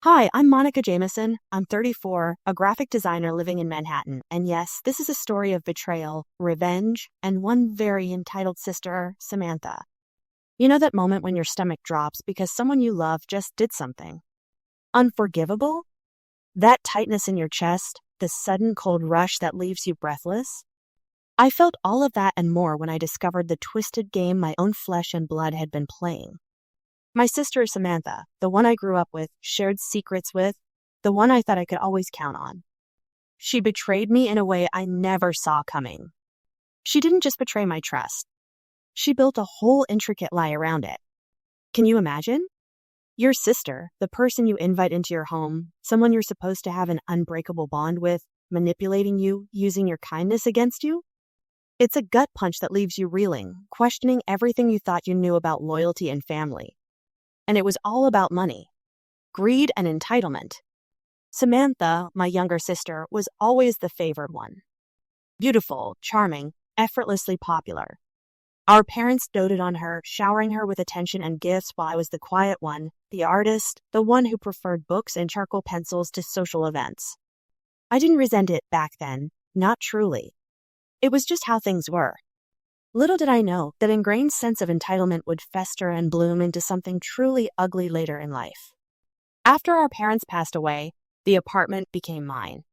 Hi, I'm Monica Jameson. I'm 34, a graphic designer living in Manhattan. And yes, this is a story of betrayal, revenge, and one very entitled sister, Samantha. You know that moment when your stomach drops because someone you love just did something unforgivable? That tightness in your chest, the sudden cold rush that leaves you breathless? I felt all of that and more when I discovered the twisted game my own flesh and blood had been playing. My sister Samantha, the one I grew up with, shared secrets with, the one I thought I could always count on. She betrayed me in a way I never saw coming. She didn't just betray my trust. She built a whole intricate lie around it. Can you imagine? Your sister, the person you invite into your home, someone you're supposed to have an unbreakable bond with, manipulating you, using your kindness against you? It's a gut punch that leaves you reeling, questioning everything you thought you knew about loyalty and family. And it was all about money, greed, and entitlement. Samantha, my younger sister, was always the favored one. Beautiful, charming, effortlessly popular. Our parents doted on her, showering her with attention and gifts while I was the quiet one, the artist, the one who preferred books and charcoal pencils to social events. I didn't resent it back then, not truly. It was just how things were. Little did I know that ingrained sense of entitlement would fester and bloom into something truly ugly later in life. After our parents passed away, the apartment became mine.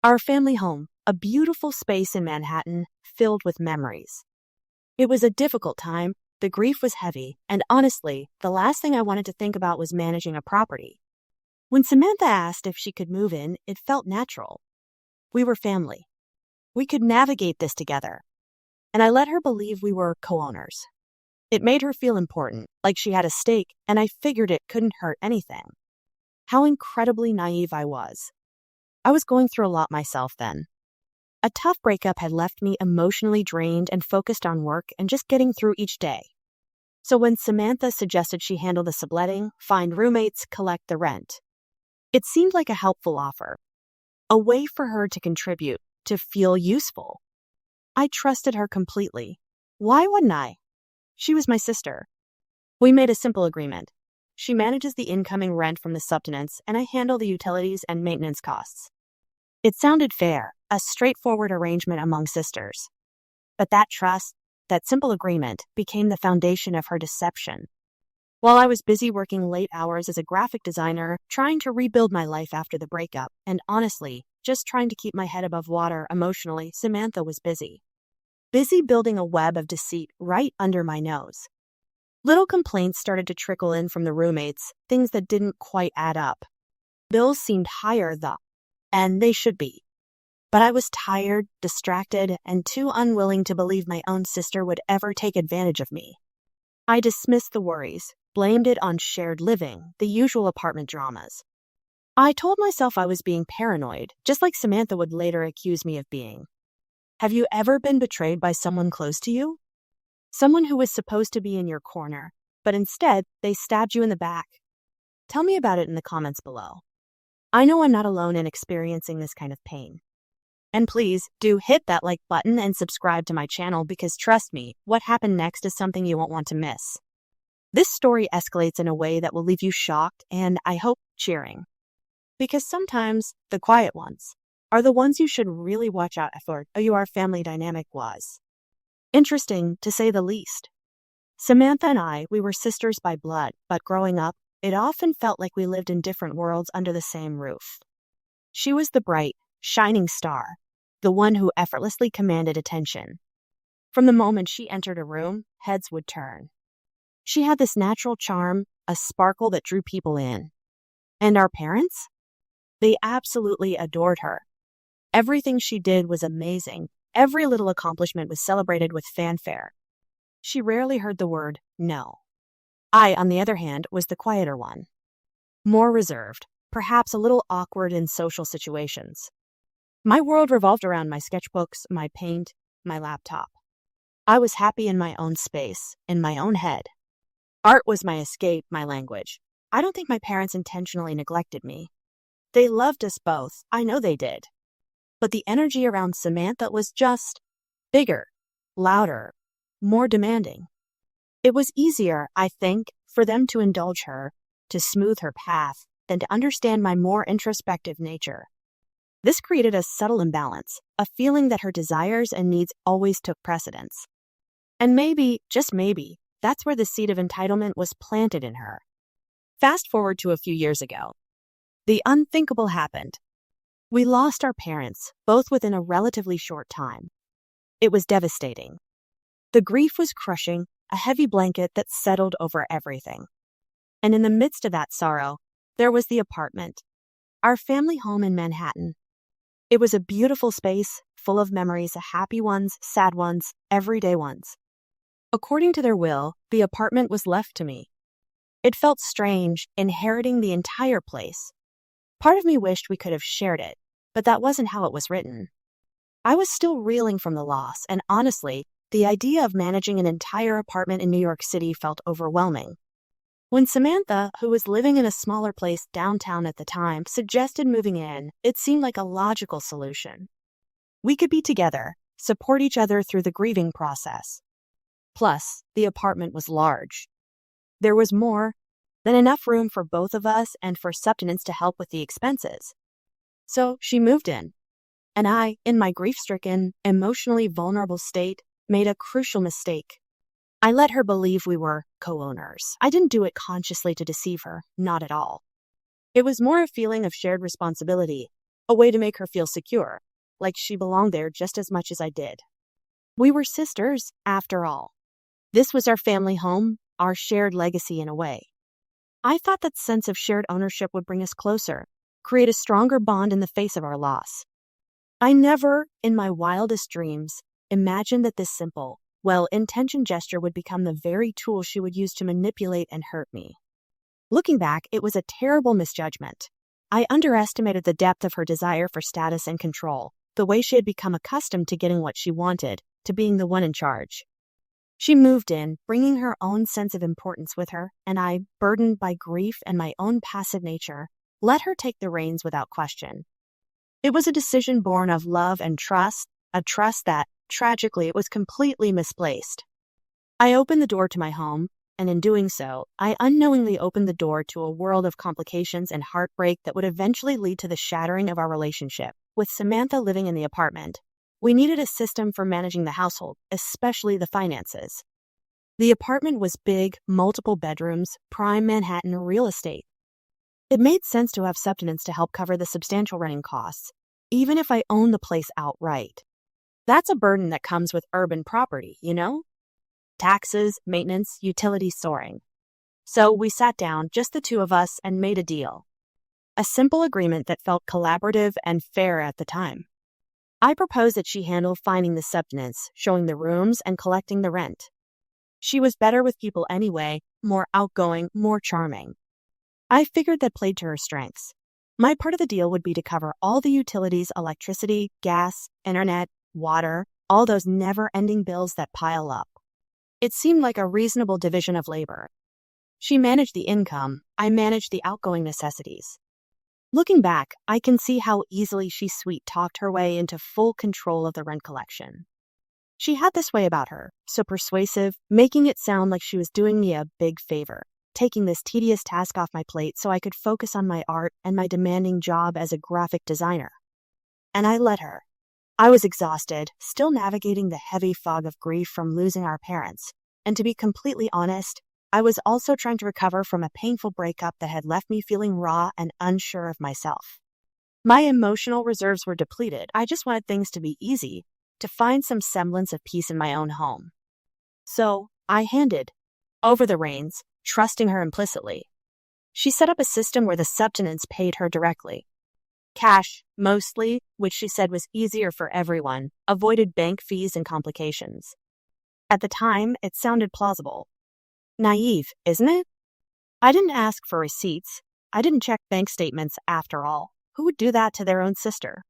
Our family home, a beautiful space in Manhattan filled with memories. It was a difficult time, the grief was heavy, and honestly, the last thing I wanted to think about was managing a property. When Samantha asked if she could move in, it felt natural. We were family. We could navigate this together. And I let her believe we were co-owners. It made her feel important, like she had a stake, and I figured it couldn't hurt anything. How incredibly naive I was. I was going through a lot myself then. A tough breakup had left me emotionally drained and focused on work and just getting through each day. So when Samantha suggested she handle the subletting, find roommates, collect the rent, it seemed like a helpful offer. A way for her to contribute, to feel useful. I trusted her completely. Why wouldn't I? She was my sister. We made a simple agreement. She manages the incoming rent from the subtenants, and I handle the utilities and maintenance costs. It sounded fair, a straightforward arrangement among sisters. But that trust, that simple agreement, became the foundation of her deception. While I was busy working late hours as a graphic designer, trying to rebuild my life after the breakup, and honestly, just trying to keep my head above water emotionally, Samantha was busy. Busy building a web of deceit right under my nose. Little complaints started to trickle in from the roommates, things that didn't quite add up. Bills seemed higher, though, and they should be. But I was tired, distracted, and too unwilling to believe my own sister would ever take advantage of me. I dismissed the worries, blamed it on shared living, the usual apartment dramas. I told myself I was being paranoid, just like Samantha would later accuse me of being. Have you ever been betrayed by someone close to you? Someone who was supposed to be in your corner, but instead they stabbed you in the back. Tell me about it in the comments below. I know I'm not alone in experiencing this kind of pain. And please do hit that like button and subscribe to my channel because trust me, what happened next is something you won't want to miss. This story escalates in a way that will leave you shocked and, I hope, cheering. Because sometimes the quiet ones are the ones you should really watch out for. Your family dynamic was interesting, to say the least. Samantha and I, we were sisters by blood, but growing up, it often felt like we lived in different worlds under the same roof. She was the bright, shining star, the one who effortlessly commanded attention. From the moment she entered a room, heads would turn. She had this natural charm, a sparkle that drew people in. And our parents? They absolutely adored her. Everything she did was amazing. Every little accomplishment was celebrated with fanfare. She rarely heard the word no. I, on the other hand, was the quieter one. More reserved, perhaps a little awkward in social situations. My world revolved around my sketchbooks, my paint, my laptop. I was happy in my own space, in my own head. Art was my escape, my language. I don't think my parents intentionally neglected me. They loved us both, I know they did. But the energy around Samantha was just bigger, louder, more demanding. It was easier, I think, for them to indulge her, to smooth her path, than to understand my more introspective nature. This created a subtle imbalance, a feeling that her desires and needs always took precedence. And maybe, just maybe, that's where the seed of entitlement was planted in her. Fast forward to a few years ago. The unthinkable happened. We lost our parents, both within a relatively short time. It was devastating. The grief was crushing, a heavy blanket that settled over everything. And in the midst of that sorrow, there was the apartment, our family home in Manhattan. It was a beautiful space, full of memories, happy ones, sad ones, everyday ones. According to their will, the apartment was left to me. It felt strange, inheriting the entire place. Part of me wished we could have shared it, but that wasn't how it was written. I was still reeling from the loss, and honestly, the idea of managing an entire apartment in New York City felt overwhelming. When Samantha, who was living in a smaller place downtown at the time, suggested moving in, it seemed like a logical solution. We could be together, support each other through the grieving process. Plus, the apartment was large. There was more than enough room for both of us and for subtenants to help with the expenses. So she moved in, and I, in my grief-stricken, emotionally vulnerable state, made a crucial mistake. I let her believe we were co-owners. I didn't do it consciously to deceive her, not at all. It was more a feeling of shared responsibility, a way to make her feel secure, like she belonged there just as much as I did. We were sisters, after all. This was our family home, our shared legacy in a way. I thought that sense of shared ownership would bring us closer, create a stronger bond in the face of our loss. I never, in my wildest dreams, imagined that this simple, well-intentioned gesture would become the very tool she would use to manipulate and hurt me. Looking back, it was a terrible misjudgment. I underestimated the depth of her desire for status and control, the way she had become accustomed to getting what she wanted, to being the one in charge. She moved in, bringing her own sense of importance with her, and I, burdened by grief and my own passive nature, let her take the reins without question. It was a decision born of love and trust, a trust that, tragically, it was completely misplaced. I opened the door to my home, and in doing so, I unknowingly opened the door to a world of complications and heartbreak that would eventually lead to the shattering of our relationship. With Samantha living in the apartment, we needed a system for managing the household, especially the finances. The apartment was big, multiple bedrooms, prime Manhattan real estate. It made sense to have subtenants to help cover the substantial renting costs, even if I owned the place outright. That's a burden that comes with urban property, you know? Taxes, maintenance, utilities soaring. So we sat down, just the two of us, and made a deal. A simple agreement that felt collaborative and fair at the time. I proposed that she handle finding the subtenants, showing the rooms, and collecting the rent. She was better with people anyway, more outgoing, more charming. I figured that played to her strengths. My part of the deal would be to cover all the utilities, electricity, gas, internet, water, all those never-ending bills that pile up. It seemed like a reasonable division of labor. She managed the income, I managed the outgoing necessities. Looking back, I can see how easily she sweet-talked her way into full control of the rent collection. She had this way about her, so persuasive, making it sound like she was doing me a big favor, taking this tedious task off my plate so I could focus on my art and my demanding job as a graphic designer. And I let her. I was exhausted, still navigating the heavy fog of grief from losing our parents, and to be completely honest, I was also trying to recover from a painful breakup that had left me feeling raw and unsure of myself. My emotional reserves were depleted. I just wanted things to be easy, to find some semblance of peace in my own home. So I handed over the reins, trusting her implicitly. She set up a system where the subtenants paid her directly. Cash, mostly, which she said was easier for everyone, avoided bank fees and complications. At the time, it sounded plausible. Naive, isn't it? I didn't ask for receipts. I didn't check bank statements after all. Who would do that to their own sister?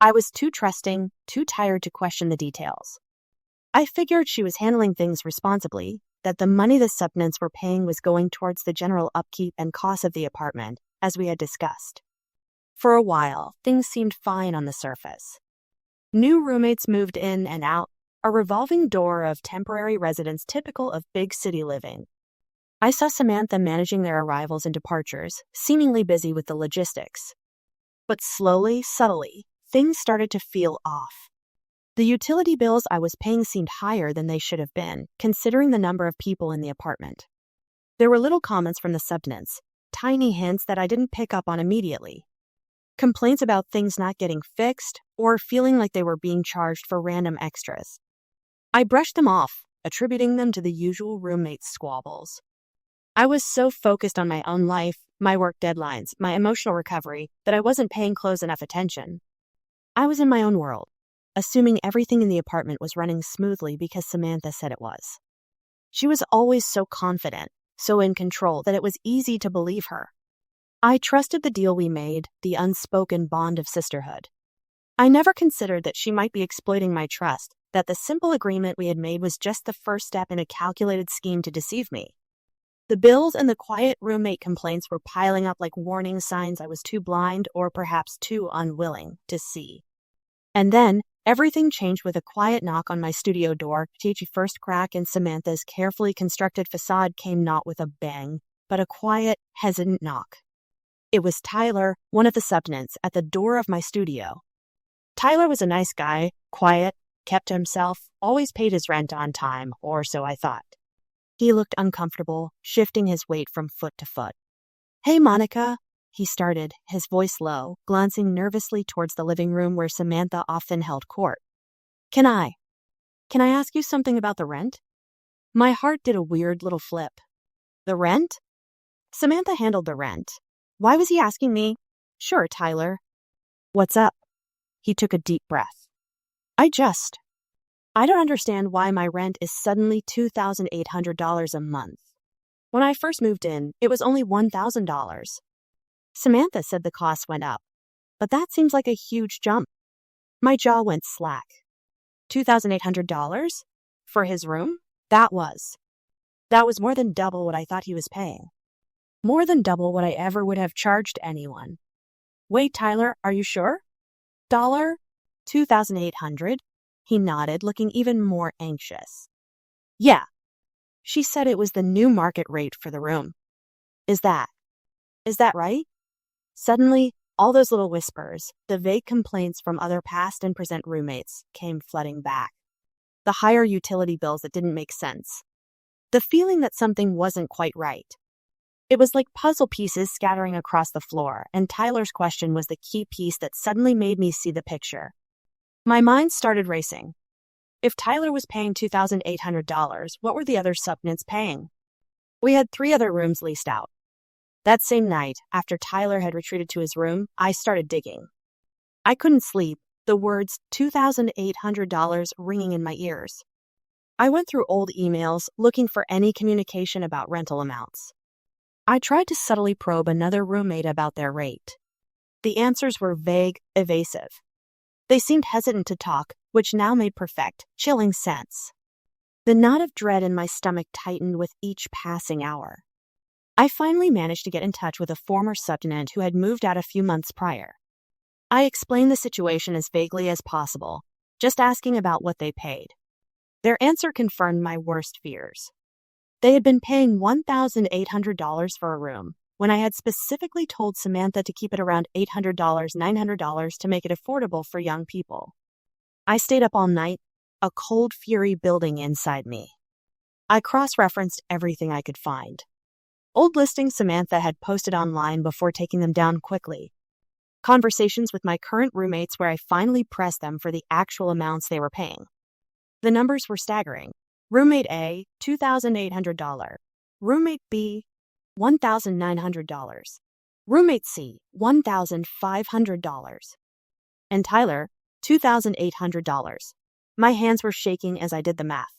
I was too trusting, too tired to question the details. I figured she was handling things responsibly, that the money the subtenants were paying was going towards the general upkeep and cost of the apartment, as we had discussed. For a while, things seemed fine on the surface. New roommates moved in and out, a revolving door of temporary residents typical of big city living. I saw Samantha managing their arrivals and departures, seemingly busy with the logistics. But slowly, subtly, things started to feel off. The utility bills I was paying seemed higher than they should have been, considering the number of people in the apartment. There were little comments from the subtenants, tiny hints that I didn't pick up on immediately. Complaints about things not getting fixed, or feeling like they were being charged for random extras. I brushed them off, attributing them to the usual roommate squabbles. I was so focused on my own life, my work deadlines, my emotional recovery, that I wasn't paying close enough attention. I was in my own world, assuming everything in the apartment was running smoothly because Samantha said it was. She was always so confident, so in control, that it was easy to believe her. I trusted the deal we made, the unspoken bond of sisterhood. I never considered that she might be exploiting my trust, that the simple agreement we had made was just the first step in a calculated scheme to deceive me. The bills and the quiet roommate complaints were piling up like warning signs I was too blind, or perhaps too unwilling, to see. And then, everything changed with a quiet knock on my studio door. Each first crack in Samantha's carefully constructed facade came not with a bang, but a quiet, hesitant knock. It was Tyler, one of the subtenants, at the door of my studio. Tyler was a nice guy, quiet, kept to himself, always paid his rent on time, or so I thought. He looked uncomfortable, shifting his weight from foot to foot. "Hey, Monica," he started, his voice low, glancing nervously towards the living room where Samantha often held court. Can I ask you something about the rent?" My heart did a weird little flip. The rent? Samantha handled the rent. Why was he asking me? Sure, Tyler. What's up? He took a deep breath. I don't understand why my rent is suddenly $2,800 a month. When I first moved in, it was only $1,000. Samantha said the cost went up, but that seems like a huge jump. My jaw went slack. $2,800? For his room? That was more than double what I thought he was paying. More than double what I ever would have charged anyone. Wait, Tyler, are you sure? $2,800? He nodded, looking even more anxious. Yeah. She said it was the new market rate for the room. Is that right? Suddenly, all those little whispers, the vague complaints from other past and present roommates, came flooding back. The higher utility bills that didn't make sense. The feeling that something wasn't quite right. It was like puzzle pieces scattering across the floor, and Tyler's question was the key piece that suddenly made me see the picture. My mind started racing. If Tyler was paying $2,800, what were the other subtenants paying? We had 3 other rooms leased out. That same night, after Tyler had retreated to his room, I started digging. I couldn't sleep, the words $2,800 ringing in my ears. I went through old emails, looking for any communication about rental amounts. I tried to subtly probe another roommate about their rate. The answers were vague, evasive. They seemed hesitant to talk, which now made perfect, chilling sense. The knot of dread in my stomach tightened with each passing hour. I finally managed to get in touch with a former subtenant who had moved out a few months prior. I explained the situation as vaguely as possible, just asking about what they paid. Their answer confirmed my worst fears. They had been paying $1,800 for a room, when I had specifically told Samantha to keep it around $800, $900 to make it affordable for young people. I stayed up all night, a cold fury building inside me. I cross-referenced everything I could find. Old listings Samantha had posted online before taking them down quickly. Conversations with my current roommates where I finally pressed them for the actual amounts they were paying. The numbers were staggering. Roommate A, $2,800. Roommate B, $1,900. Roommate C, $1,500. And Tyler, $2,800. My hands were shaking as I did the math.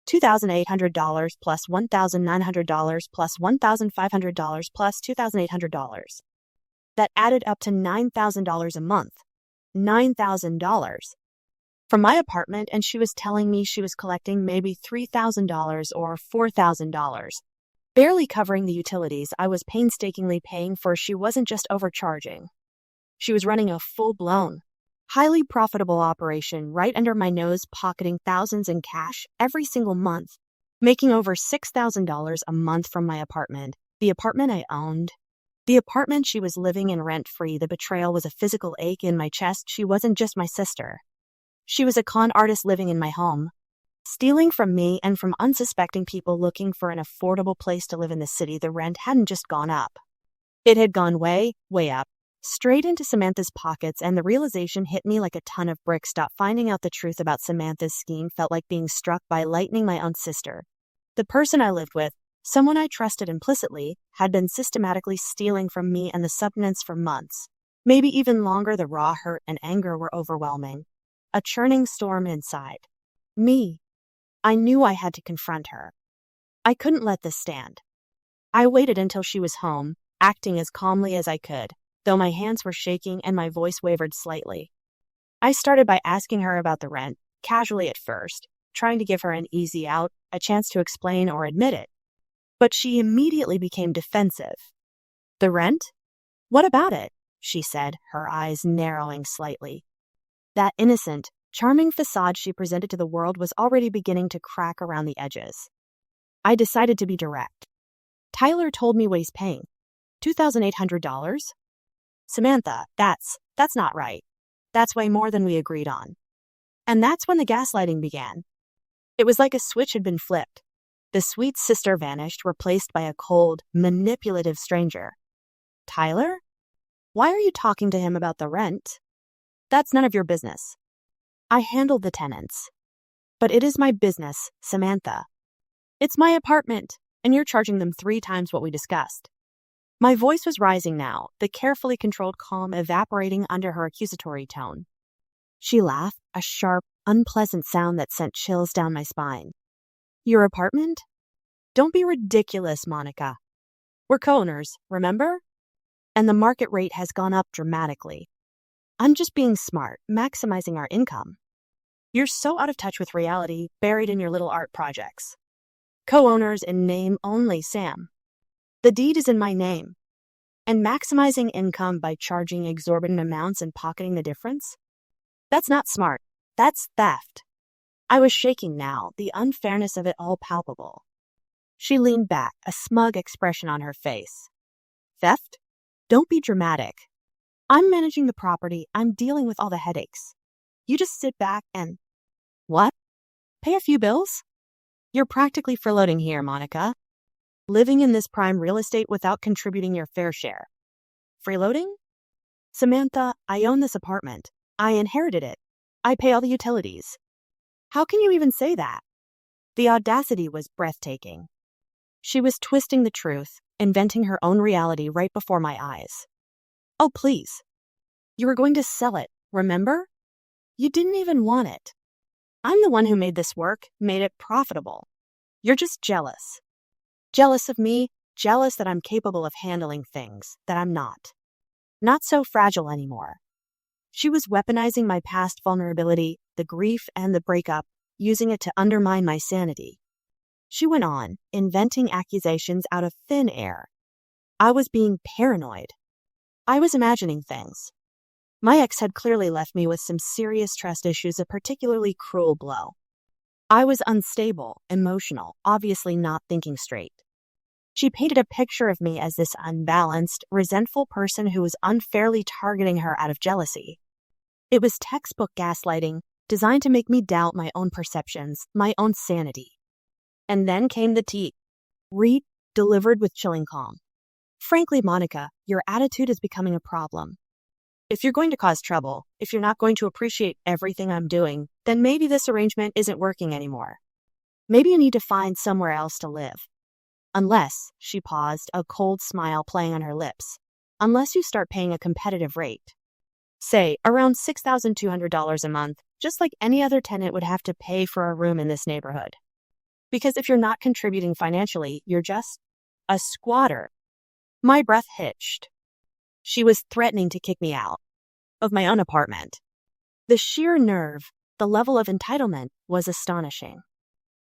$2,800 plus $1,900 plus $1,500 plus $2,800. That added up to $9,000 a month. $9,000. From my apartment, and she was telling me she was collecting maybe $3,000 or $4,000. Barely covering the utilities I was painstakingly paying for. She wasn't just overcharging. She was running a full-blown, highly profitable operation right under my nose, pocketing thousands in cash every single month, making over $6,000 a month from my apartment, the apartment I owned. The apartment she was living in rent-free. The betrayal was a physical ache in my chest. She wasn't just my sister. She was a con artist living in my home, stealing from me and from unsuspecting people looking for an affordable place to live in the city. The rent hadn't just gone up. It had gone way, way up, straight into Samantha's pockets, and the realization hit me like a ton of bricks. Finding out the truth about Samantha's scheme felt like being struck by lightning. My own sister, the person I lived with, someone I trusted implicitly, had been systematically stealing from me and the substance for months, maybe even longer. The raw hurt and anger were overwhelming, a churning storm inside me. I knew I had to confront her. I couldn't let this stand. I waited until she was home, acting as calmly as I could, though my hands were shaking and my voice wavered slightly. I started by asking her about the rent, casually at first, trying to give her an easy out, a chance to explain or admit it. But she immediately became defensive. "The rent? What about it?" she said, her eyes narrowing slightly. That innocent, charming facade she presented to the world was already beginning to crack around the edges. I decided to be direct. "Tyler told me what he's paying. $2,800? Samantha, that's not right. That's way more than we agreed on." And that's when the gaslighting began. It was like a switch had been flipped. The sweet sister vanished, replaced by a cold, manipulative stranger. "Tyler? Why are you talking to him about the rent? That's none of your business. I handled the tenants." "But it is my business, Samantha. It's my apartment, and you're charging them 3 times what we discussed." My voice was rising now, the carefully controlled calm evaporating under her accusatory tone. She laughed, a sharp, unpleasant sound that sent chills down my spine. "Your apartment? Don't be ridiculous, Monica. We're co-owners, remember? And the market rate has gone up dramatically. I'm just being smart, maximizing our income. You're so out of touch with reality, buried in your little art projects. Co-owners in name only, Sam. The deed is in my name. And maximizing income by charging exorbitant amounts and pocketing the difference? That's not smart. That's theft." I was shaking now, the unfairness of it all palpable. She leaned back, a smug expression on her face. "Theft? Don't be dramatic. I'm managing the property. I'm dealing with all the headaches. You just sit back and..." "What? Pay a few bills?" "You're practically freeloading here, Monica. Living in this prime real estate without contributing your fair share." "Freeloading? Samantha, I own this apartment. I inherited it. I pay all the utilities. How can you even say that?" The audacity was breathtaking. She was twisting the truth, inventing her own reality right before my eyes. "Oh, please. You were going to sell it, remember? You didn't even want it. I'm the one who made this work, made it profitable. You're just jealous. Jealous of me, jealous that I'm capable of handling things, that I'm not. Not so fragile anymore." She was weaponizing my past vulnerability, the grief and the breakup, using it to undermine my sanity. She went on, inventing accusations out of thin air. I was being paranoid. I was imagining things. My ex had clearly left me with some serious trust issues, a particularly cruel blow. I was unstable, emotional, obviously not thinking straight. She painted a picture of me as this unbalanced, resentful person who was unfairly targeting her out of jealousy. It was textbook gaslighting, designed to make me doubt my own perceptions, my own sanity. And then came the tea. Read, delivered with chilling calm. "Frankly, Monica, your attitude is becoming a problem. If you're going to cause trouble, if you're not going to appreciate everything I'm doing, then maybe this arrangement isn't working anymore. Maybe you need to find somewhere else to live. Unless," she paused, a cold smile playing on her lips, "unless you start paying a competitive rate. Say, around $6,200 a month, just like any other tenant would have to pay for a room in this neighborhood. Because if you're not contributing financially, you're just a squatter." My breath hitched. She was threatening to kick me out of my own apartment. The sheer nerve, the level of entitlement was astonishing.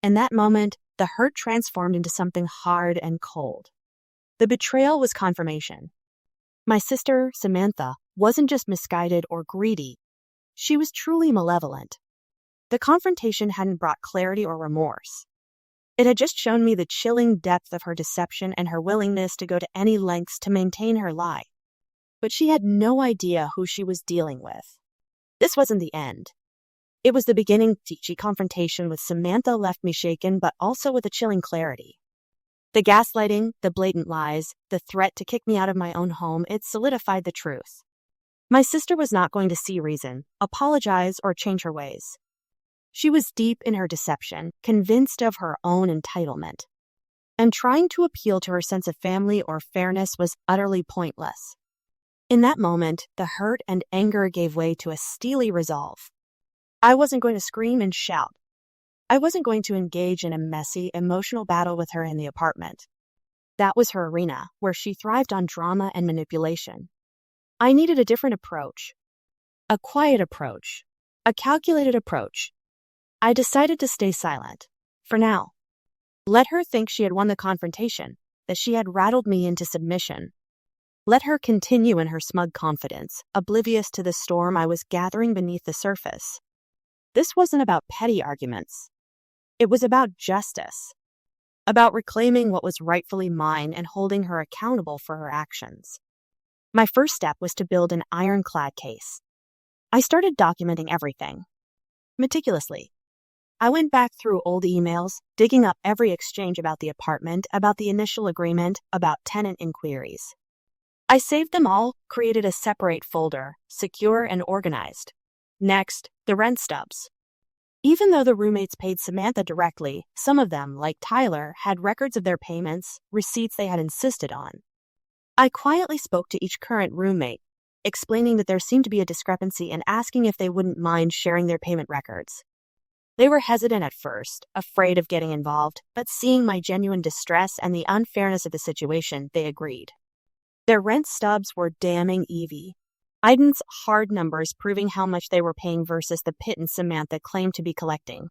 In that moment, the hurt transformed into something hard and cold. The betrayal was confirmation. My sister, Samantha, wasn't just misguided or greedy. She was truly malevolent. The confrontation hadn't brought clarity or remorse. It had just shown me the chilling depth of her deception and her willingness to go to any lengths to maintain her lie. But she had no idea who she was dealing with. This wasn't the end. It was the beginning. The confrontation with Samantha left me shaken, but also with a chilling clarity. The gaslighting, the blatant lies, the threat to kick me out of my own home, it solidified the truth. My sister was not going to see reason, apologize, or change her ways. She was deep in her deception, convinced of her own entitlement. And trying to appeal to her sense of family or fairness was utterly pointless. In that moment, the hurt and anger gave way to a steely resolve. I wasn't going to scream and shout. I wasn't going to engage in a messy, emotional battle with her in the apartment. That was her arena, where she thrived on drama and manipulation. I needed a different approach. A quiet approach. A calculated approach. I decided to stay silent. For now. Let her think she had won the confrontation, that she had rattled me into submission. Let her continue in her smug confidence, oblivious to the storm I was gathering beneath the surface. This wasn't about petty arguments. It was about justice. About reclaiming what was rightfully mine and holding her accountable for her actions. My first step was to build an ironclad case. I started documenting everything. Meticulously. I went back through old emails, digging up every exchange about the apartment, about the initial agreement, about tenant inquiries. I saved them all, created a separate folder, secure and organized. Next, the rent stubs. Even though the roommates paid Samantha directly, some of them, like Tyler, had records of their payments, receipts they had insisted on. I quietly spoke to each current roommate, explaining that there seemed to be a discrepancy and asking if they wouldn't mind sharing their payment records. They were hesitant at first, afraid of getting involved, but seeing my genuine distress and the unfairness of the situation, they agreed. Their rent stubs were damning Evie. Aiden's hard numbers proving how much they were paying versus the pittance Samantha claimed to be collecting.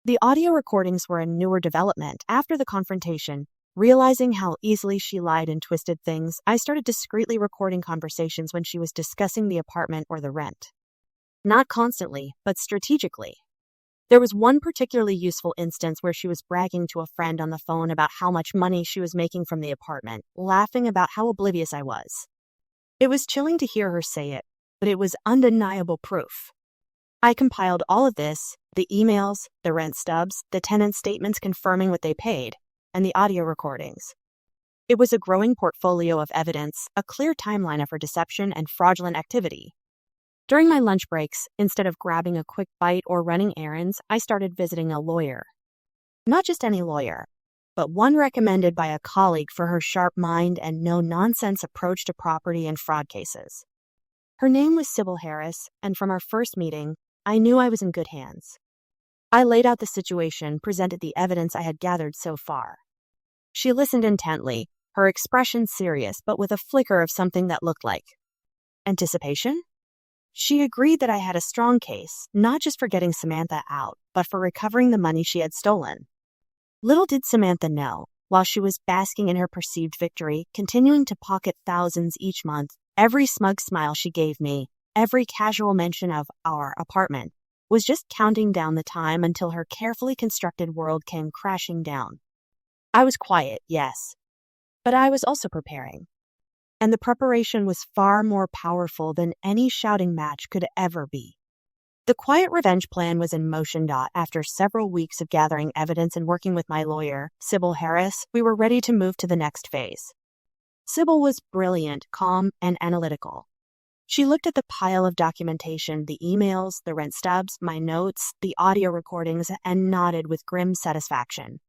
The audio recordings were a newer development. After the confrontation, realizing how easily she lied and twisted things, I started discreetly recording conversations when she was discussing the apartment or the rent. Not constantly, but strategically. There was one particularly useful instance where she was bragging to a friend on the phone about how much money she was making from the apartment, laughing about how oblivious I was. It was chilling to hear her say it, but it was undeniable proof. I compiled all of this, the emails, the rent stubs, the tenant statements confirming what they paid, and the audio recordings. It was a growing portfolio of evidence, a clear timeline of her deception and fraudulent activity. During my lunch breaks, instead of grabbing a quick bite or running errands, I started visiting a lawyer. Not just any lawyer, but one recommended by a colleague for her sharp mind and no-nonsense approach to property and fraud cases. Her name was Sybil Harris, and from our first meeting, I knew I was in good hands. I laid out the situation, presented the evidence I had gathered so far. She listened intently, her expression serious, but with a flicker of something that looked like anticipation. She agreed that I had a strong case, not just for getting Samantha out, but for recovering the money she had stolen. Little did Samantha know, while she was basking in her perceived victory, continuing to pocket thousands each month, every smug smile she gave me, every casual mention of our apartment, was just counting down the time until her carefully constructed world came crashing down. I was quiet, yes, but I was also preparing. And the preparation was far more powerful than any shouting match could ever be. The quiet revenge plan was in motion. After several weeks of gathering evidence and working with my lawyer, Sybil Harris, we were ready to move to the next phase. Sybil was brilliant, calm, and analytical. She looked at the pile of documentation, the emails, the rent stubs, my notes, the audio recordings, and nodded with grim satisfaction.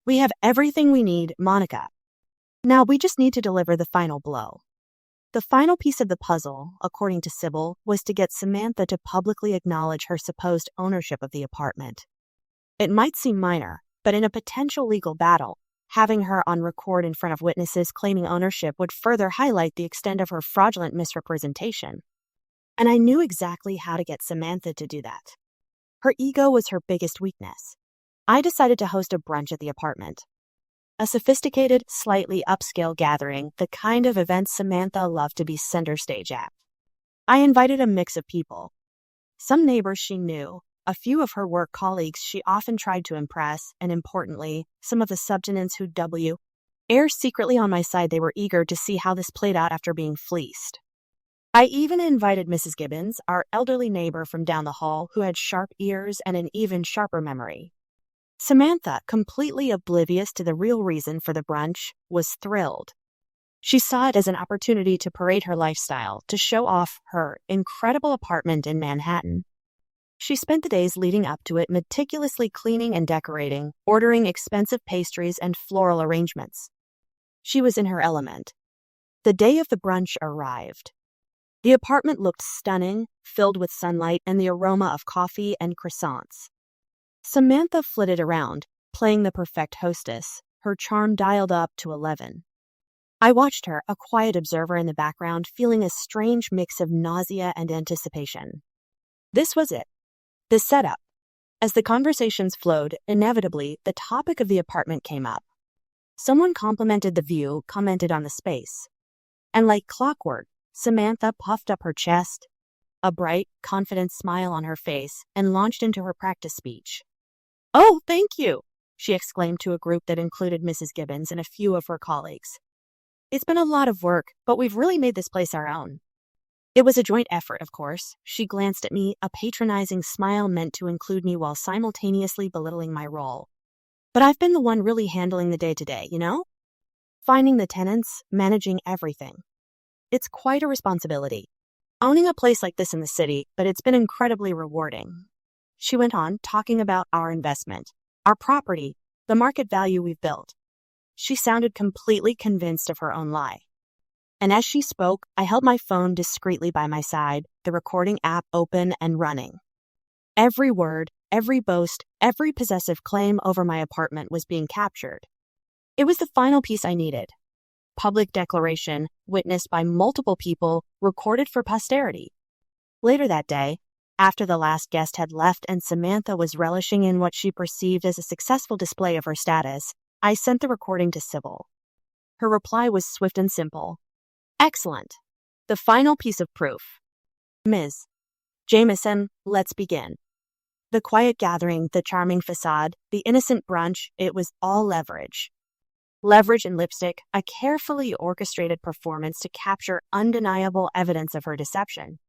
We have everything we need, Monica. Now we just need to deliver the final blow. The final piece of the puzzle, according to Sybil, was to get Samantha to publicly acknowledge her supposed ownership of the apartment. It might seem minor, but in a potential legal battle, having her on record in front of witnesses claiming ownership would further highlight the extent of her fraudulent misrepresentation. And I knew exactly how to get Samantha to do that. Her ego was her biggest weakness. I decided to host a brunch at the apartment. A sophisticated, slightly upscale gathering, the kind of event Samantha loved to be center stage at. I invited a mix of people. Some neighbors she knew, a few of her work colleagues she often tried to impress, and importantly, some of the subtenants who air secretly on my side. They were eager to see how this played out after being fleeced. I even invited Mrs. Gibbons, our elderly neighbor from down the hall who had sharp ears and an even sharper memory. Samantha, completely oblivious to the real reason for the brunch, was thrilled. She saw it as an opportunity to parade her lifestyle, to show off her incredible apartment in Manhattan. She spent the days leading up to it meticulously cleaning and decorating, ordering expensive pastries and floral arrangements. She was in her element. The day of the brunch arrived. The apartment looked stunning, filled with sunlight and the aroma of coffee and croissants. Samantha flitted around, playing the perfect hostess, her charm dialed up to 11. I watched her, a quiet observer in the background, feeling a strange mix of nausea and anticipation. This was it. The setup. As the conversations flowed, inevitably, the topic of the apartment came up. Someone complimented the view, commented on the space. And like clockwork, Samantha puffed up her chest, a bright, confident smile on her face, and launched into her practice speech. "Oh, thank you," she exclaimed to a group that included Mrs. Gibbons and a few of her colleagues. "It's been a lot of work, but we've really made this place our own." It was a joint effort, of course. She glanced at me, a patronizing smile meant to include me while simultaneously belittling my role. "But I've been the one really handling the day-to-day, you know? Finding the tenants, managing everything. It's quite a responsibility. Owning a place like this in the city, but it's been incredibly rewarding." She went on, talking about our investment, our property, the market value we've built. She sounded completely convinced of her own lie. And as she spoke, I held my phone discreetly by my side, the recording app open and running. Every word, every boast, every possessive claim over my apartment was being captured. It was the final piece I needed. Public declaration, witnessed by multiple people, recorded for posterity. Later that day, after the last guest had left and Samantha was relishing in what she perceived as a successful display of her status, I sent the recording to Sybil. Her reply was swift and simple. "Excellent. The final piece of proof. Ms. Jameson, let's begin." The quiet gathering, the charming facade, the innocent brunch, it was all leverage. Leverage and lipstick, a carefully orchestrated performance to capture undeniable evidence of her deception.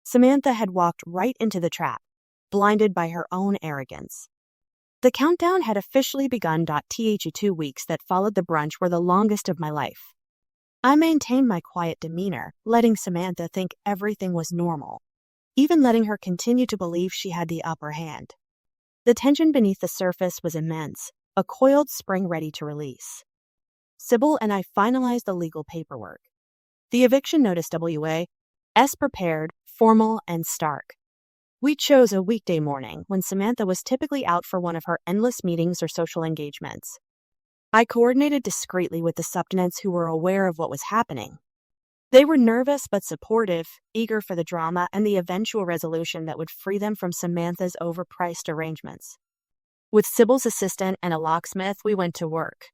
Samantha had walked right into the trap, blinded by her own arrogance. The countdown had officially begun. The 2 weeks that followed the brunch were the longest of my life. I maintained my quiet demeanor, letting Samantha think everything was normal, even letting her continue to believe she had the upper hand. The tension beneath the surface was immense, a coiled spring ready to release. Sybil and I finalized the legal paperwork. The eviction notice WA.S. prepared, formal, and stark. We chose a weekday morning when Samantha was typically out for one of her endless meetings or social engagements. I coordinated discreetly with the subtenants who were aware of what was happening. They were nervous but supportive, eager for the drama and the eventual resolution that would free them from Samantha's overpriced arrangements. With Sybil's assistant and a locksmith, we went to work.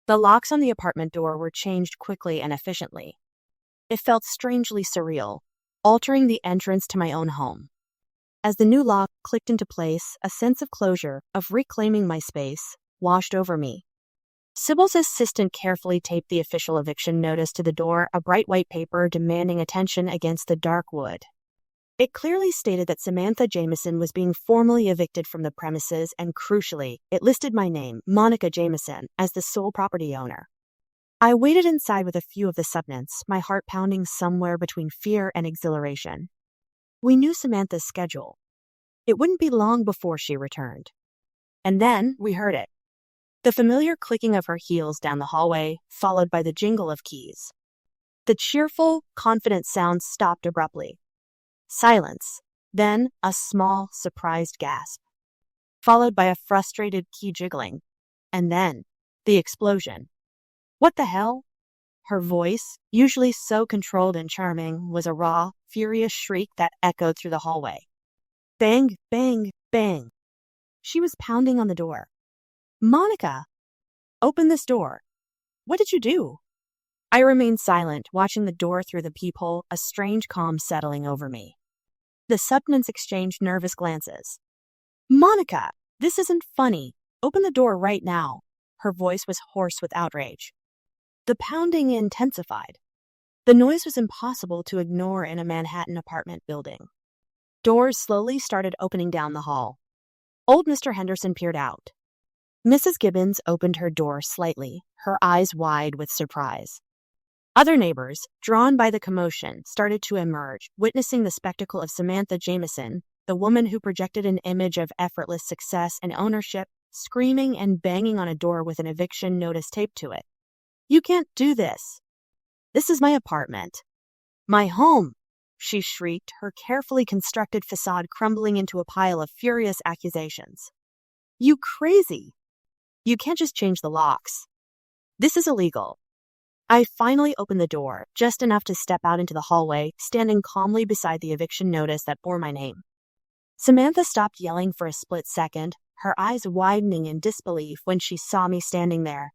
The locks on the apartment door were changed quickly and efficiently. It felt strangely surreal, altering the entrance to my own home. As the new lock clicked into place, a sense of closure, of reclaiming my space, washed over me. Sybil's assistant carefully taped the official eviction notice to the door, a bright white paper demanding attention against the dark wood. It clearly stated that Samantha Jameson was being formally evicted from the premises, and crucially, it listed my name, Monica Jameson, as the sole property owner. I waited inside with a few of the subtenants, my heart pounding somewhere between fear and exhilaration. We knew Samantha's schedule. It wouldn't be long before she returned. And then we heard it. The familiar clicking of her heels down the hallway, followed by the jingle of keys. The cheerful, confident sound stopped abruptly. Silence, then a small, surprised gasp, followed by a frustrated key jiggling, and then the explosion. What the hell? Her voice, usually so controlled and charming, was a raw, furious shriek that echoed through the hallway. Bang, bang, bang. She was pounding on the door. "Monica! Open this door. What did you do?" I remained silent, watching the door through the peephole, a strange calm settling over me. The subtenants exchanged nervous glances. Monica, this isn't funny. Open the door right now. Her voice was hoarse with outrage. The pounding intensified. The noise was impossible to ignore in a Manhattan apartment building. Doors slowly started opening down the hall. Old Mr. Henderson peered out. Mrs. Gibbons opened her door slightly, her eyes wide with surprise. Other neighbors, drawn by the commotion, started to emerge, witnessing the spectacle of Samantha Jameson, the woman who projected an image of effortless success and ownership, screaming and banging on a door with an eviction notice taped to it. "You can't do this. This is my apartment. My home," she shrieked, her carefully constructed facade crumbling into a pile of furious accusations. "You crazy. You can't just change the locks. This is illegal." I finally opened the door, just enough to step out into the hallway, standing calmly beside the eviction notice that bore my name. Samantha stopped yelling for a split second, her eyes widening in disbelief when she saw me standing there,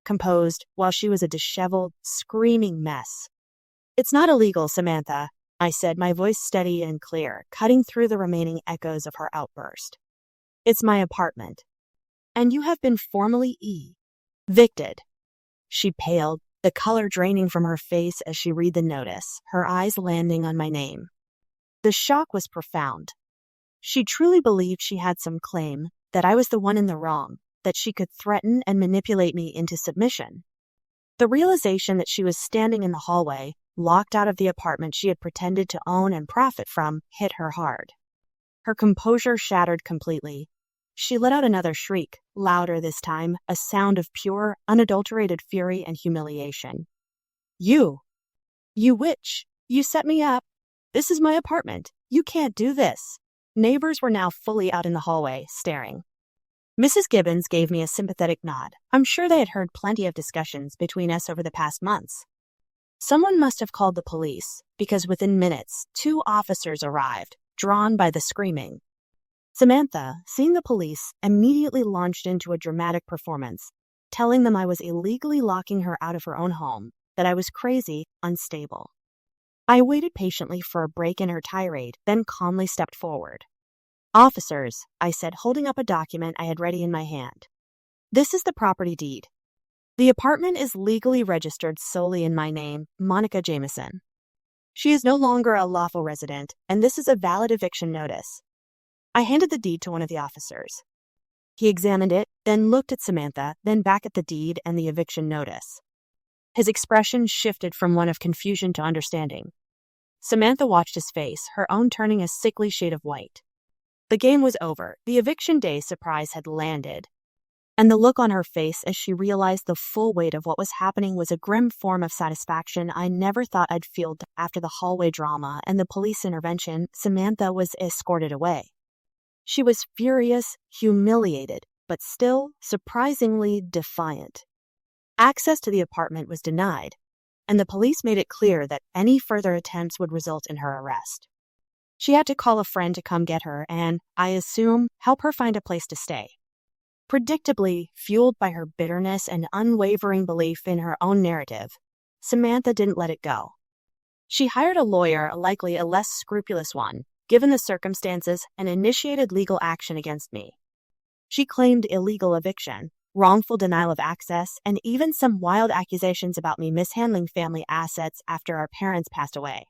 composed, while she was a disheveled, screaming mess. "It's not illegal, Samantha," I said, my voice steady and clear, cutting through the remaining echoes of her outburst. "It's my apartment. And you have been formally evicted." She paled, the color draining from her face as she read the notice, her eyes landing on my name. The shock was profound. She truly believed she had some claim, that I was the one in the wrong, that she could threaten and manipulate me into submission. The realization that she was standing in the hallway, locked out of the apartment she had pretended to own and profit from, hit her hard. Her composure shattered completely. She let out another shriek, louder this time, a sound of pure, unadulterated fury and humiliation. You witch! You set me up! This is my apartment! You can't do this!" Neighbors were now fully out in the hallway, staring. Mrs. Gibbons gave me a sympathetic nod. I'm sure they had heard plenty of discussions between us over the past months. Someone must have called the police, because within minutes, 2 officers arrived, drawn by the screaming. Samantha, seeing the police, immediately launched into a dramatic performance, telling them I was illegally locking her out of her own home, that I was crazy, unstable. I waited patiently for a break in her tirade, then calmly stepped forward. "Officers," I said, holding up a document I had ready in my hand. "This is the property deed. The apartment is legally registered solely in my name, Monica Jameson. She is no longer a lawful resident, and this is a valid eviction notice." I handed the deed to one of the officers. He examined it, then looked at Samantha, then back at the deed and the eviction notice. His expression shifted from one of confusion to understanding. Samantha watched his face, her own turning a sickly shade of white. The game was over. The eviction day surprise had landed. And the look on her face as she realized the full weight of what was happening was a grim form of satisfaction I never thought I'd feel after the hallway drama and the police intervention. Samantha was escorted away. She was furious, humiliated, but still surprisingly defiant. Access to the apartment was denied, and the police made it clear that any further attempts would result in her arrest. She had to call a friend to come get her and, I assume, help her find a place to stay. Predictably, fueled by her bitterness and unwavering belief in her own narrative, Samantha didn't let it go. She hired a lawyer, likely a less scrupulous one, given the circumstances, and initiated legal action against me. She claimed illegal eviction, wrongful denial of access, and even some wild accusations about me mishandling family assets after our parents passed away.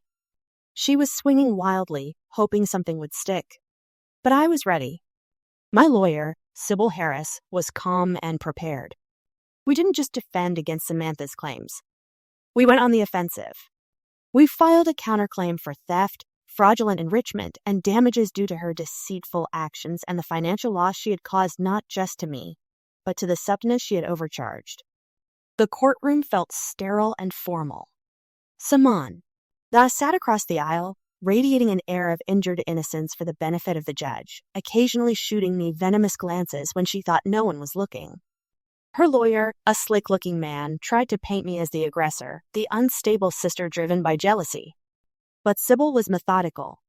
She was swinging wildly, hoping something would stick. But I was ready. My lawyer, Sybil Harris, was calm and prepared. We didn't just defend against Samantha's claims. We went on the offensive. We filed a counterclaim for theft, fraudulent enrichment, and damages due to her deceitful actions and the financial loss she had caused not just to me, but to the substance she had overcharged. The courtroom felt sterile and formal. Saman, thus sat across the aisle, radiating an air of injured innocence for the benefit of the judge, occasionally shooting me venomous glances when she thought no one was looking. Her lawyer, a slick-looking man, tried to paint me as the aggressor, the unstable sister driven by jealousy. But Sybil was methodical.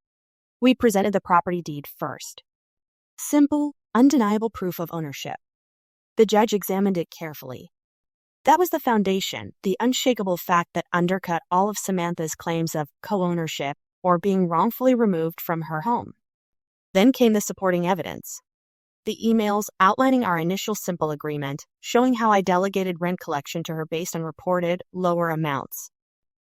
We presented the property deed first. Simple, undeniable proof of ownership. The judge examined it carefully. That was the foundation, the unshakable fact that undercut all of Samantha's claims of co-ownership or being wrongfully removed from her home. Then came the supporting evidence, the emails outlining our initial simple agreement, showing how I delegated rent collection to her based on reported lower amounts.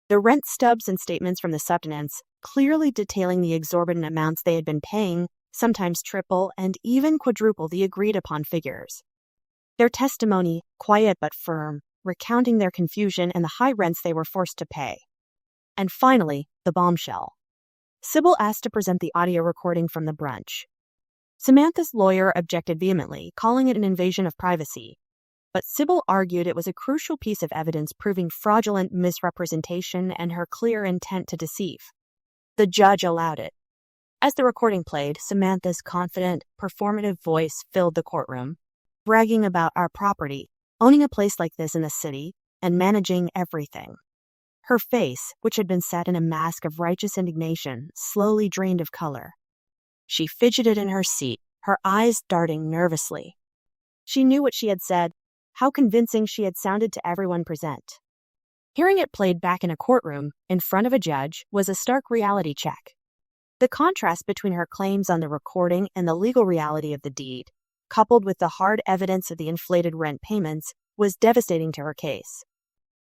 The rent stubs and statements from the subtenants, clearly detailing the exorbitant amounts they had been paying, sometimes triple and even quadruple the agreed-upon figures. Their testimony, quiet but firm, recounting their confusion and the high rents they were forced to pay. And finally, the bombshell. Sybil asked to present the audio recording from the brunch. Samantha's lawyer objected vehemently, calling it an invasion of privacy. But Sybil argued it was a crucial piece of evidence proving fraudulent misrepresentation and her clear intent to deceive. The judge allowed it. As the recording played, Samantha's confident, performative voice filled the courtroom, bragging about our property, owning a place like this in the city, and managing everything. Her face, which had been set in a mask of righteous indignation, slowly drained of color. She fidgeted in her seat, her eyes darting nervously. She knew what she had said, how convincing she had sounded to everyone present. Hearing it played back in a courtroom, in front of a judge, was a stark reality check. The contrast between her claims on the recording and the legal reality of the deed, coupled with the hard evidence of the inflated rent payments, was devastating to her case.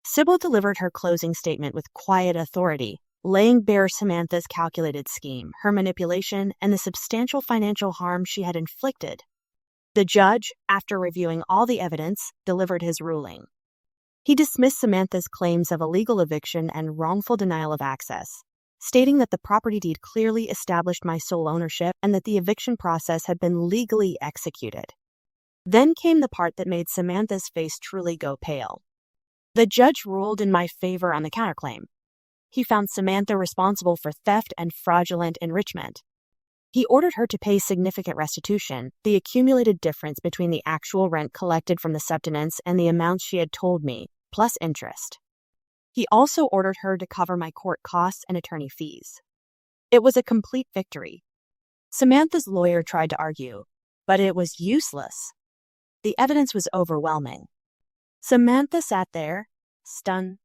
Sybil delivered her closing statement with quiet authority, laying bare Samantha's calculated scheme, her manipulation, and the substantial financial harm she had inflicted. The judge, after reviewing all the evidence, delivered his ruling. He dismissed Samantha's claims of illegal eviction and wrongful denial of access, stating that the property deed clearly established my sole ownership and that the eviction process had been legally executed. Then came the part that made Samantha's face truly go pale. The judge ruled in my favor on the counterclaim. He found Samantha responsible for theft and fraudulent enrichment. He ordered her to pay significant restitution, the accumulated difference between the actual rent collected from the subtenants and the amounts she had told me, plus interest. He also ordered her to cover my court costs and attorney fees. It was a complete victory. Samantha's lawyer tried to argue, but it was useless. The evidence was overwhelming. Samantha sat there, stunned,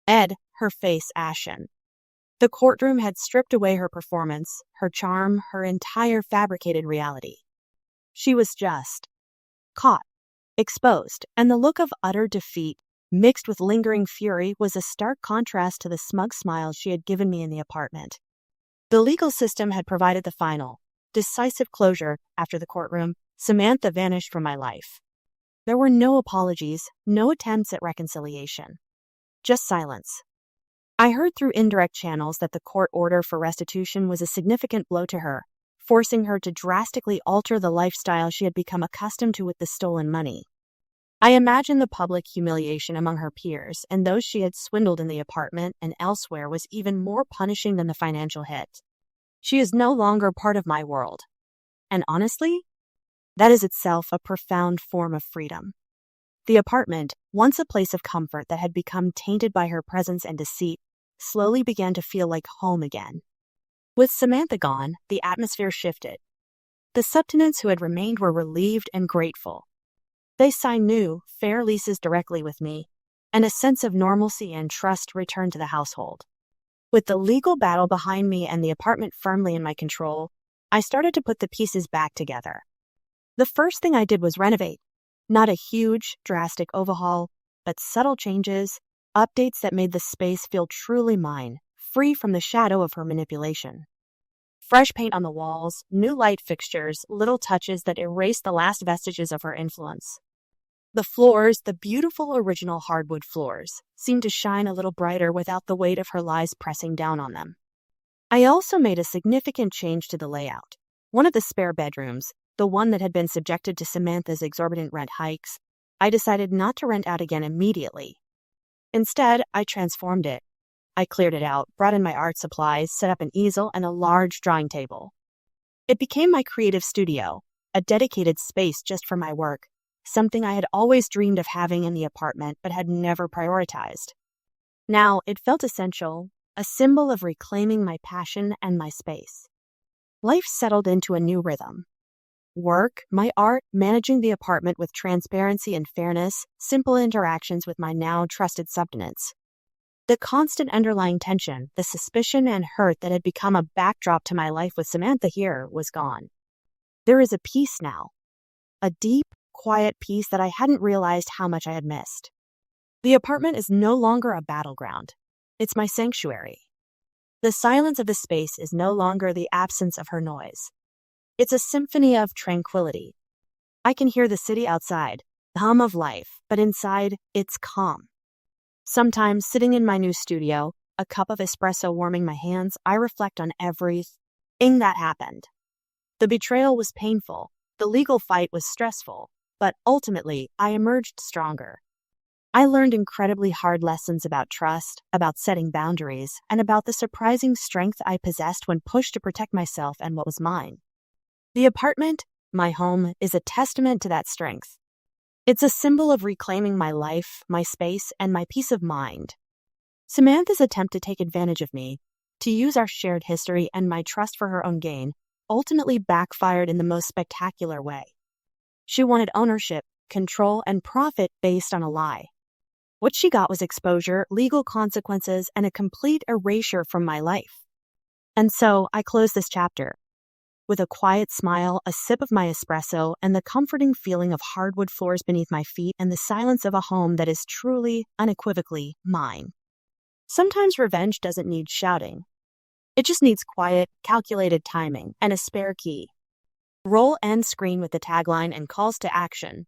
her face ashen. The courtroom had stripped away her performance, her charm, her entire fabricated reality. She was just caught, exposed, and the look of utter defeat, mixed with lingering fury, was a stark contrast to the smug smile she had given me in the apartment. The legal system had provided the final, decisive closure. After the courtroom, Samantha vanished from my life. There were no apologies, no attempts at reconciliation. Just silence. I heard through indirect channels that the court order for restitution was a significant blow to her, forcing her to drastically alter the lifestyle she had become accustomed to with the stolen money. I imagine the public humiliation among her peers and those she had swindled in the apartment and elsewhere was even more punishing than the financial hit. She is no longer part of my world. And honestly, that is itself a profound form of freedom. The apartment, once a place of comfort that had become tainted by her presence and deceit, slowly began to feel like home again. With Samantha gone, the atmosphere shifted. The subtenants who had remained were relieved and grateful. They signed new, fair leases directly with me, and a sense of normalcy and trust returned to the household. With the legal battle behind me and the apartment firmly in my control, I started to put the pieces back together. The first thing I did was renovate. Not a huge, drastic overhaul, but subtle changes, updates that made the space feel truly mine, free from the shadow of her manipulation. Fresh paint on the walls, new light fixtures, little touches that erased the last vestiges of her influence. The floors, the beautiful original hardwood floors, seemed to shine a little brighter without the weight of her lies pressing down on them. I also made a significant change to the layout. One of the spare bedrooms, the one that had been subjected to Samantha's exorbitant rent hikes, I decided not to rent out again immediately. Instead, I transformed it. I cleared it out, brought in my art supplies, set up an easel and a large drawing table. It became my creative studio, a dedicated space just for my work, something I had always dreamed of having in the apartment but had never prioritized. Now, it felt essential, a symbol of reclaiming my passion and my space. Life settled into a new rhythm. Work, my art, managing the apartment with transparency and fairness, simple interactions with my now trusted subtenants. The constant underlying tension, the suspicion and hurt that had become a backdrop to my life with Samantha here, was gone. There is a peace now, a deep, quiet peace that I hadn't realized how much I had missed. The apartment is no longer a battleground. It's my sanctuary. The silence of the space is no longer the absence of her noise. It's a symphony of tranquility. I can hear the city outside, the hum of life, but inside, it's calm. Sometimes, sitting in my new studio, a cup of espresso warming my hands, I reflect on everything that happened. The betrayal was painful, the legal fight was stressful, but ultimately, I emerged stronger. I learned incredibly hard lessons about trust, about setting boundaries, and about the surprising strength I possessed when pushed to protect myself and what was mine. The apartment, my home, is a testament to that strength. It's a symbol of reclaiming my life, my space, and my peace of mind. Samantha's attempt to take advantage of me, to use our shared history and my trust for her own gain, ultimately backfired in the most spectacular way. She wanted ownership, control, and profit based on a lie. What she got was exposure, legal consequences, and a complete erasure from my life. And so I close this chapter with a quiet smile, a sip of my espresso, and the comforting feeling of hardwood floors beneath my feet and the silence of a home that is truly, unequivocally mine. Sometimes revenge doesn't need shouting. It just needs quiet, calculated timing, and a spare key. Roll end screen with the tagline and calls to action.